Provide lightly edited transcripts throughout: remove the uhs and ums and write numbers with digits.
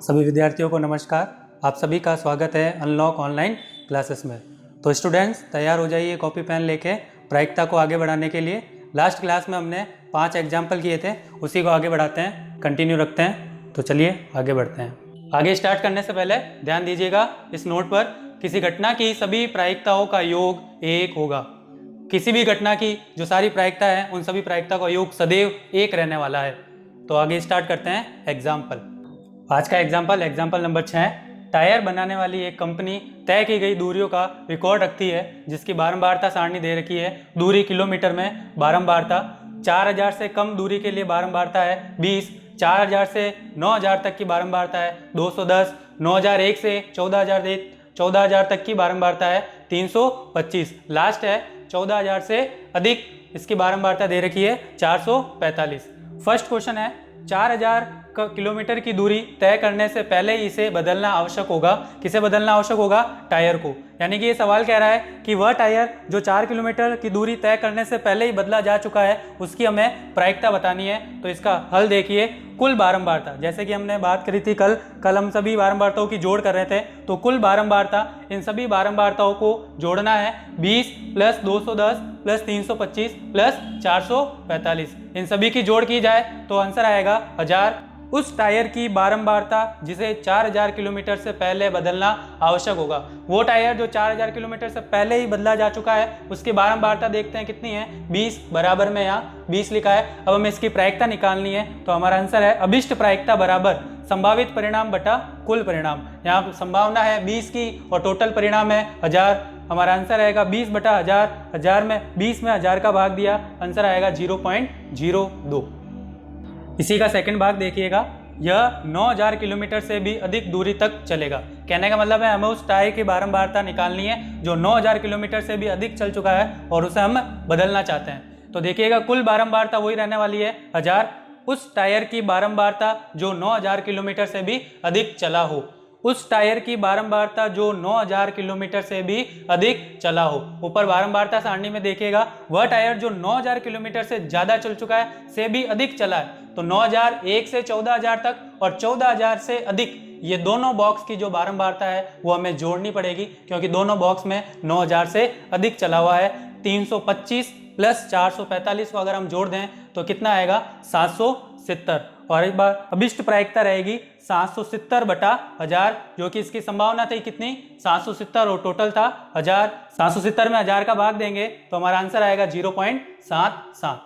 सभी विद्यार्थियों को नमस्कार। आप सभी का स्वागत है अनलॉक ऑनलाइन क्लासेस में। तो स्टूडेंट्स तैयार हो जाइए कॉपी पेन लेके प्रायिकता को आगे बढ़ाने के लिए। लास्ट क्लास में हमने 5 एग्जाम्पल किए थे, उसी को आगे बढ़ाते हैं, कंटिन्यू रखते हैं। तो चलिए आगे बढ़ते हैं। आगे स्टार्ट करने से पहले ध्यान दीजिएगा इस नोट पर, किसी घटना की सभी प्रायिकताओं का योग 1 होगा। किसी भी घटना की जो सारी प्रायिकता है उन सभी प्रायिकता का योग सदैव 1 रहने वाला है। तो आगे स्टार्ट करते हैं एग्जाम्पल। आज का एग्जाम्पल नंबर 6। टायर बनाने वाली एक कंपनी तय की गई दूरियों का रिकॉर्ड रखती है जिसकी बारंबारता सारणी दे रखी है। दूरी किलोमीटर में, बारंबारता 4000 से कम दूरी के लिए बारंबारता है 20, 4000 से 9000 तक की बारंबारता है 210, 9001 से 14000 तक की बारंबारता है 325, लास्ट है 14000 से अधिक इसकी बारंबारता दे रखी है 445। फर्स्ट क्वेश्चन है 4000 किलोमीटर की दूरी तय करने से पहले इसे बदलना आवश्यक होगा। किसे बदलना आवश्यक होगा? टायर को। यानी कि ये सवाल कह रहा है कि वह टायर जो 4 किलोमीटर की दूरी तय करने से पहले ही बदला जा चुका है उसकी हमें प्रायिकता बतानी है। तो इसका हल देखिए, कुल बारंबारता, जैसे कि हमने बात करी थी कल हम सभी बारंबारताओं की जोड़ कर रहे थे। तो कुल बारंबारता, इन सभी बारंबारताओं को जोड़ना है 20 + 210 + 325 + 445। इन सभी की जोड़ की जाए तो आंसर आएगा 1000। उस टायर की बारंबारता जिसे 4000 किलोमीटर से पहले बदलना आवश्यक होगा, वो टायर जो 4000 किलोमीटर से पहले ही बदला जा चुका है उसकी बारंबारता देखते हैं कितनी है, 20, बराबर में यहाँ 20 लिखा है। अब हमें इसकी प्रायिकता निकालनी है। तो हमारा आंसर है अभिष्ट प्रायिकता बराबर संभावित परिणाम बटा कुल परिणाम। यहाँ संभावना है 20 की और टोटल परिणाम है 1000। हमारा आंसर आएगा 20 बटा 1000। 1000 में 20 में 1000 का भाग दिया, आंसर आएगा 0.02। इसी का सेकंड भाग देखिएगा, यह 9000 किलोमीटर से भी अधिक दूरी तक चलेगा। कहने का मतलब है हमें उस टायर की बारंबारता निकालनी है जो 9000 किलोमीटर से भी अधिक चल चुका है और उसे हम बदलना चाहते हैं। तो देखिएगा कुल बारंबारता वही रहने वाली है 1000। उस टायर की बारंबारता जो 9000 किलोमीटर से भी अधिक चला हो, उस टायर की बारंबारता जो 9000 किलोमीटर से भी अधिक चला हो। ऊपर बारंबारता सारणी में देखिएगा, वह टायर जो 9000 किलोमीटर से ज़्यादा चल चुका है, से भी अधिक चला है। तो 9001 से 14000 तक और 14000 से अधिक, ये दोनों बॉक्स की जो बारंबारता है वो हमें जोड़नी पड़ेगी क्योंकि दोनों बॉक्स में 9000 से अधिक चला हुआ है। 325 + 445 को अगर हम जोड़ दें तो कितना आएगा? 770। और एक बार अभिष्ट प्रायिकता रहेगी 770 बटा 1000, जो कि इसकी संभावना थी कितनी? 770 और टोटल था 1000। 770 में 1000 का भाग देंगे तो हमारा आंसर आएगा 0.77।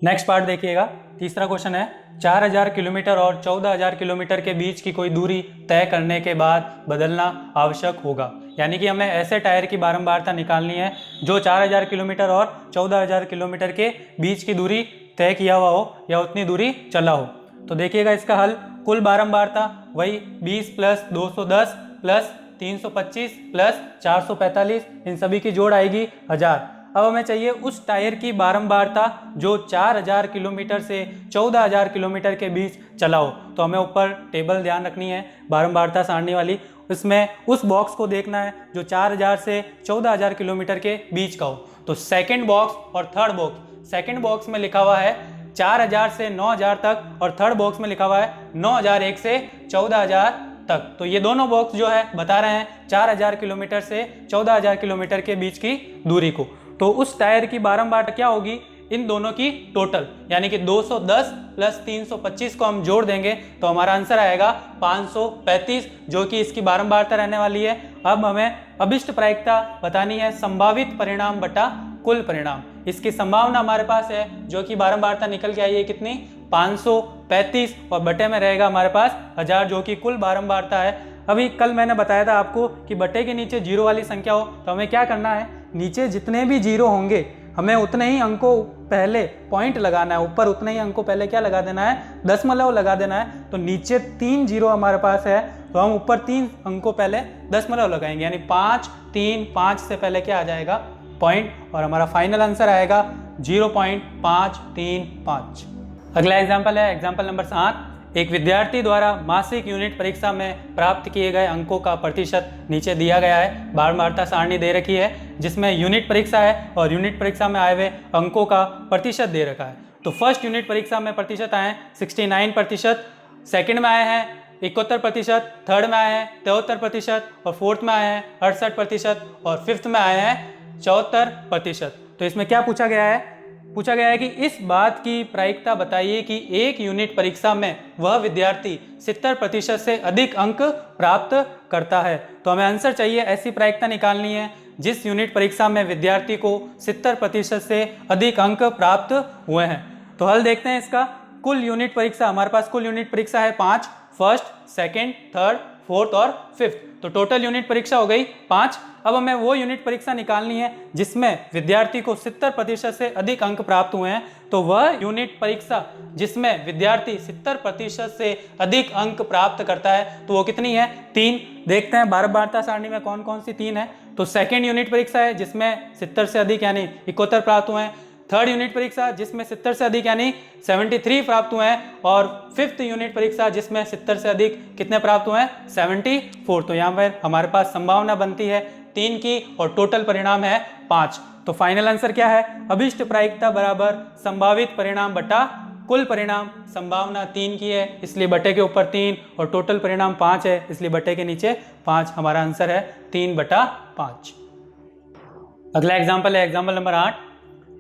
नेक्स्ट पार्ट देखिएगा, तीसरा क्वेश्चन है 4000 किलोमीटर और 14000 किलोमीटर के बीच की कोई दूरी तय करने के बाद बदलना आवश्यक होगा। यानी कि हमें ऐसे टायर की बारंबारता निकालनी है जो 4000 किलोमीटर और 14000 किलोमीटर के बीच की दूरी तय किया हुआ हो या उतनी दूरी चला हो। तो देखिएगा इसका हल, कुल बारंबारता वही 20 + 210 + 325 + 445, इन सभी की जोड़ आएगी 1000। अब हमें चाहिए उस टायर की बारंबारता जो 4000 किलोमीटर से 14000 किलोमीटर के बीच चला हो। तो हमें ऊपर टेबल ध्यान रखनी है बारंबारता सारणी वाली, इसमें उस बॉक्स को देखना है जो 4000 से 14000 किलोमीटर के बीच का हो। तो सेकंड बॉक्स और थर्ड बॉक्स, सेकंड बॉक्स में लिखा हुआ है 4000 से 9000 तक और थर्ड बॉक्स में लिखा हुआ है 9001 से 14000 तक। तो ये दोनों बॉक्स जो है बता रहे हैं 4000 किलोमीटर से 14000 किलोमीटर के बीच की दूरी को। तो उस टायर की बारंबारता क्या होगी? इन दोनों की टोटल, यानी कि 210 + 325 को हम जोड़ देंगे तो हमारा आंसर आएगा 535, जो कि इसकी बारंबारता रहने वाली है। अब हमें अभिष्ट प्रायिकता बतानी है संभावित परिणाम बटा कुल परिणाम। इसकी संभावना हमारे पास है जो कि बारंबारता निकल के आई है कितनी? 535 और बटे में रहेगा हमारे पास 1000, जो कि कुल बारंबारता है। अभी कल मैंने बताया था आपको कि बटे के नीचे जीरो वाली संख्या हो तो हमें क्या करना है, नीचे जितने भी जीरो होंगे हमें उतने ही अंकों पहले पॉइंट लगाना है, ऊपर उतने ही अंकों पहले क्या लगा देना है? दशमलव लगा देना है। तो नीचे 3 जीरो हमारे पास है तो हम ऊपर 3 अंकों पहले दशमलव लगाएंगे, यानी 5, 3, 5 से पहले क्या आ जाएगा? पॉइंट, और हमारा फाइनल आंसर आएगा 0.535। अगला एग्जाम्पल है एग्जाम्पल नंबर 7। एक विद्यार्थी द्वारा मासिक यूनिट परीक्षा में प्राप्त किए गए अंकों का प्रतिशत नीचे दिया गया है। बारंबारता सारणी दे रखी है जिसमें यूनिट परीक्षा है और यूनिट परीक्षा में आए हुए अंकों का प्रतिशत दे रखा है। तो फर्स्ट यूनिट परीक्षा में प्रतिशत आए 69%, सेकंड में आए हैं 71%, थर्ड में आए हैं 73% और फोर्थ में आए हैं 68% और फिफ्थ में आए हैं 74%। तो इसमें क्या पूछा गया है? पूछा गया है कि इस बात की प्रायिकता बताइए कि एक यूनिट परीक्षा में वह विद्यार्थी 70% से अधिक अंक प्राप्त करता है। तो हमें आंसर चाहिए, ऐसी प्रायिकता निकालनी है जिस यूनिट परीक्षा में विद्यार्थी को 70% से अधिक अंक प्राप्त हुए हैं। तो हल देखते हैं इसका। कुल यूनिट परीक्षा, हमारे पास कुल यूनिट परीक्षा है 5, फर्स्ट, सेकंड, थर्ड, फोर्थ और फिफ्थ। तो टोटल यूनिट परीक्षा हो गई 5। अब हमें वो यूनिट परीक्षा निकालनी है जिसमें विद्यार्थी को 70% से अधिक अंक प्राप्त हुए हैं। तो वह यूनिट परीक्षा जिसमें विद्यार्थी 70% से अधिक अंक प्राप्त करता है तो वो कितनी है? 3। देखते हैं बारंबारता सारणी में कौन कौन सी 3 है। तो सेकेंड यूनिट परीक्षा है जिसमें 70 से अधिक यानी 71 प्राप्त हुए हैं। थर्ड यूनिट परीक्षा जिसमें 70 से अधिक यानी 73 प्राप्त हुए हैं। और फिफ्थ यूनिट परीक्षा जिसमें 70 से अधिक कितने प्राप्त हुए हैं? 74। तो यहाँ पर हमारे पास संभावना बनती है 3 की और टोटल परिणाम है 5। तो फाइनल आंसर क्या है? अभिष्ट प्रायिकता बराबर संभावित परिणाम बटा कुल परिणाम। संभावना 3 की है इसलिए बटे के ऊपर 3 और टोटल परिणाम 5 है इसलिए बटे के नीचे 5। हमारा आंसर है 3/5। अगला एग्जाम्पल है एग्जाम्पल नंबर 8।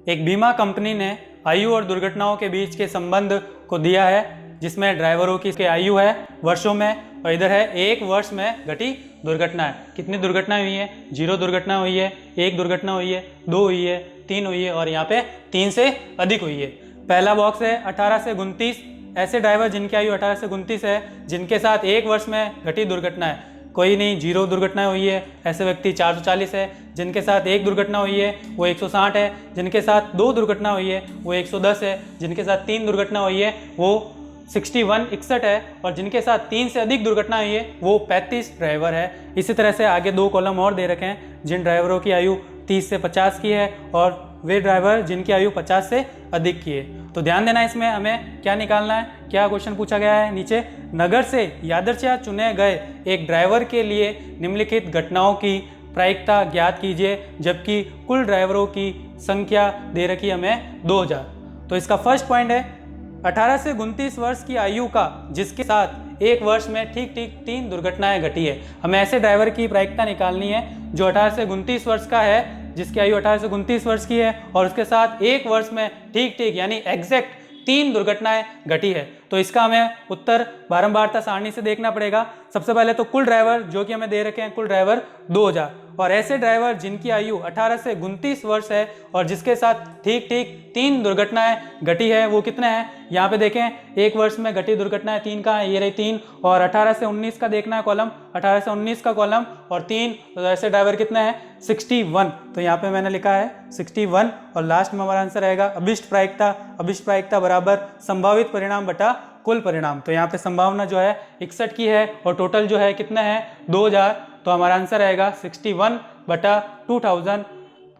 एक बीमा कंपनी ने आयु और दुर्घटनाओं के बीच के संबंध को दिया है जिसमें ड्राइवरों की आयु है वर्षों में और इधर है 1 वर्ष में घटी दुर्घटना है। कितनी दुर्घटनाएं हुई है? 0 दुर्घटना हुई है, 1 दुर्घटना हुई है, 2 हुई है, 3 हुई है और यहाँ पे 3 से अधिक हुई है। पहला बॉक्स है 18 से 29 ऐसे ड्राइवर जिनकी आयु 18 से 29 है जिनके साथ 1 वर्ष में घटी दुर्घटना है। कोई नहीं, 0 दुर्घटना हुई है ऐसे व्यक्ति 440 है। जिनके साथ 1 दुर्घटना हुई है वो 160 है। जिनके साथ 2 दुर्घटना हुई है वो 110 है। जिनके साथ 3 दुर्घटना हुई है वो 61 है और जिनके साथ 3 से अधिक दुर्घटना हुई है वो 35 ड्राइवर है। इसी तरह से आगे 2 कॉलम और दे रखे हैं जिन ड्राइवरों की आयु 30 से 50 की है और वे ड्राइवर जिनकी आयु 50 से अधिक की है। तो ध्यान देना इसमें हमें क्या निकालना है, क्या क्वेश्चन पूछा गया है। नीचे नगर से यादृच्छिक चुने गए एक ड्राइवर के लिए निम्नलिखित घटनाओं की प्रायिकता ज्ञात कीजिए जबकि कुल ड्राइवरों की संख्या दे रखी हमें 2000। तो इसका फर्स्ट पॉइंट है 18 से 29 वर्ष की आयु का जिसके साथ 1 वर्ष में ठीक 3 दुर्घटनाएं घटी है। हमें ऐसे ड्राइवर की प्रायिकता निकालनी है जो 18 से 29 वर्ष का है, जिसकी आयु 18 से 29 वर्ष की है और उसके साथ 1 वर्ष में ठीक यानी एग्जैक्ट 3 दुर्घटनाएं घटी है। तो इसका हमें उत्तर बारंबारता सारणी से देखना पड़ेगा। सबसे पहले तो कुल ड्राइवर जो कि हमें दे रखे हैं, कुल ड्राइवर 2000 और ऐसे ड्राइवर जिनकी आयु 18 से 29 वर्ष है और जिसके साथ ठीक 3 दुर्घटनाएं घटी है वो कितने हैं? यहाँ पे देखें 1 वर्ष में घटी दुर्घटनाएं 3 का है, ये रही 3 और 18 से 19 का देखना है कॉलम, 18 से 19 का कॉलम और 3। तो ऐसे ड्राइवर कितने हैं? 61। तो यहाँ पे मैंने लिखा है 61 और लास्ट में हमारा आंसर आएगा अभिष्ट प्रायिकता। अभिष्ट प्रायिकता बराबर संभावित परिणाम बटा कुल परिणाम। तो यहाँ पे संभावना जो है 61 की है और टोटल जो है कितना है? 2000। तो हमारा आंसर आएगा 61/2000,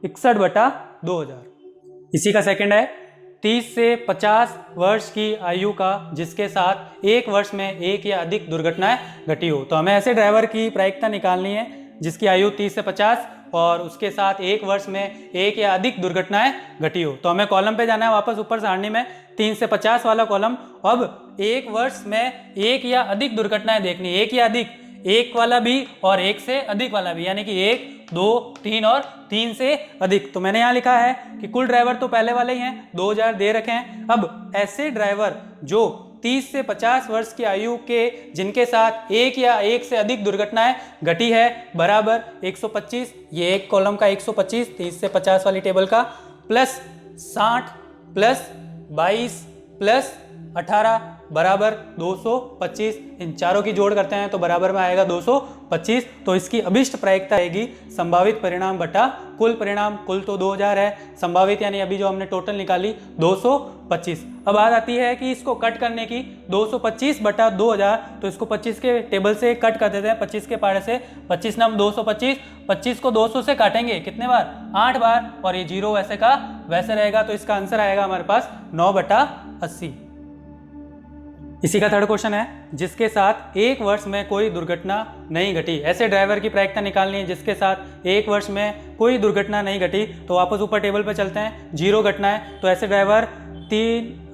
61/2000। इसी का सेकंड है 30 से 50 वर्ष की आयु का जिसके साथ 1 वर्ष में 1 या अधिक दुर्घटनाएं घटी हो। तो हमें ऐसे ड्राइवर की प्रायिकता निकालनी है जिसकी आयु 30 से 50 और उसके साथ 1 वर्ष में 1 या अधिक दुर्घटनाएं घटी हो। तो हमें कॉलम पे जाना है वापस ऊपर सारणी में 3 से 50 वाला कॉलम। अब 1 वर्ष में 1 या अधिक दुर्घटनाएं देखनी, 1 या अधिक, 1 वाला भी और 1 से अधिक वाला भी, यानी कि 1, 2, 3 और 3 से अधिक। तो मैंने यहाँ लिखा है कि कुल ड्राइवर तो पहले वाले ही हैं, 2000 दे रखे हैं। अब ऐसे ड्राइवर जो 30 से 50 वर्ष की आयु के जिनके साथ 1 या 1 से अधिक दुर्घटनाएं घटी है बराबर 125, ये एक कॉलम का 125 30 से 50 वाली टेबल का, प्लस 60 प्लस 22 प्लस 18 बराबर 225। इन चारों की जोड़ करते हैं तो बराबर में आएगा 225। तो इसकी अभिष्ट प्रायिकता आएगी संभावित परिणाम बटा कुल परिणाम। कुल तो 2000 है, संभावित यानी अभी जो हमने टोटल निकाली 225। अब बात आती है कि इसको कट करने की, 225/2000। तो इसको 25 के टेबल से कट कर देते हैं, 25 के पारे से 25 नम 225, 25 को 200 से काटेंगे कितने बार? 8 बार और ये 0 वैसे का वैसे रहेगा। तो इसका आंसर आएगा हमारे पास 9/80। इसी का थर्ड क्वेश्चन है जिसके साथ 1 वर्ष में कोई दुर्घटना नहीं घटी। ऐसे ड्राइवर की प्रायिकता निकालनी है जिसके साथ 1 वर्ष में कोई दुर्घटना नहीं घटी। तो वापस ऊपर टेबल पे चलते हैं, 0 घटना है। तो ऐसे ड्राइवर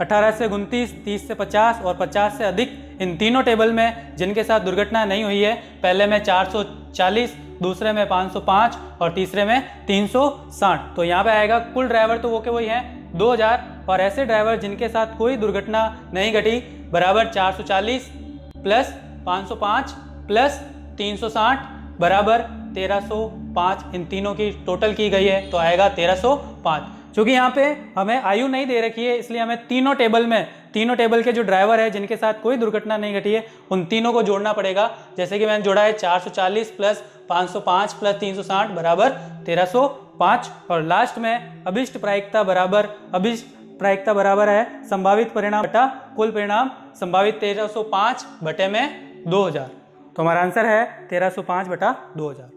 18 से 29, 30 से 50 और 50 से अधिक इन तीनों टेबल में जिनके साथ दुर्घटना नहीं हुई है, पहले में 440, दूसरे में 505 और तीसरे में 360। तो यहाँ पे आएगा कुल ड्राइवर तो वो के वही हैं 2000, और ऐसे ड्राइवर जिनके साथ कोई दुर्घटना नहीं घटी बराबर 440 प्लस 505 प्लस 360 बराबर 1305। इन तीनों की टोटल की गई है तो आएगा 1305। क्योंकि यहाँ पे हमें आयु नहीं दे रखी है, इसलिए हमें तीनों टेबल के जो ड्राइवर है जिनके साथ कोई दुर्घटना नहीं घटी है उन तीनों को जोड़ना पड़ेगा। जैसे कि मैंने जोड़ा है 440 प्लस 505 प्लस 360 बराबर 1305। और लास्ट में अभिष्ट प्रायिकता बराबर है संभावित परिणाम बटा कुल परिणाम, संभावित 1305 बटे में 2000। तो हमारा आंसर है 1305 बटा 2000।